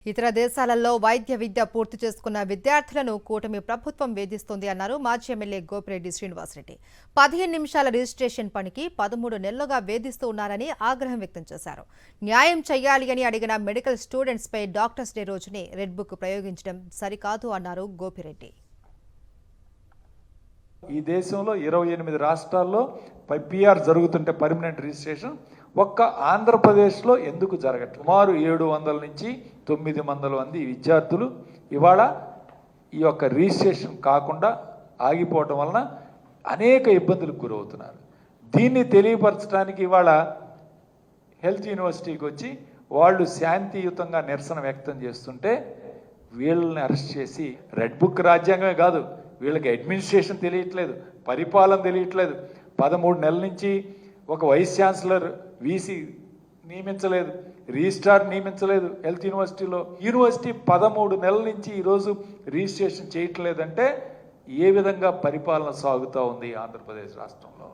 ఇతర దేశాలలో వైద్య విద్య పూర్తి చేసుకున్న విద్యార్థులను కూటమి ప్రభుత్వం వేధిస్తోంది అన్నారు మాజీ ఎమ్మెల్యే గోపిరెడ్డి శ్రీనివాసరెడ్డి. 15 నిమిషాల రిజిస్ట్రేషన్ పనికి 13 నెలలుగా వేధిస్తూ ఉన్నారని ఆగ్రహం వ్యక్తం చేశారు. న్యాయం చేయాలి అని అడిగిన మెడికల్ స్టూడెంట్స్ పై డాక్టర్స్ డే రోజునే రెడ్ బుక్ ప్రయోగించడం సరికాదు అన్నారు గోపిరెడ్డి. ఈ దేశంలో 28 రాష్ట్రాల్లో పిఆర్ జరుగుతుంటే పర్మనెంట్ రిజిస్ట్రేషన్ ఒక్క ఆంధ్రప్రదేశ్లో ఎందుకు జరగట్లేదు? సుమారు 700 నుంచి 900 మంది విద్యార్థులు ఇవాళ ఈ యొక్క రిజిస్ట్రేషన్ కాకుండా ఆగిపోవటం వలన అనేక ఇబ్బందులకు గురవుతున్నారు. దీన్ని తెలియపరచడానికి ఇవాళ హెల్త్ యూనివర్సిటీకి వచ్చి వాళ్ళు శాంతియుతంగా నిరసన వ్యక్తం చేస్తుంటే వీళ్ళని అరెస్ట్ చేసి రెడ్ బుక్ రాజ్యాంగమే కాదు, వీళ్ళకి అడ్మినిస్ట్రేషన్ తెలియట్లేదు, పరిపాలన తెలియట్లేదు. 13 నెలల నుంచి ఒక వైస్ ఛాన్సలర్ వీసీ నియమించలేదు, రిజిస్ట్రార్ నియమించలేదు హెల్త్ యూనివర్సిటీలో. యూనివర్సిటీ 13 నెలల నుంచి ఈరోజు రిజిస్ట్రేషన్ చేయట్లేదంటే ఏ విధంగా పరిపాలన సాగుతూ ఉంది ఆంధ్రప్రదేశ్ రాష్ట్రంలో?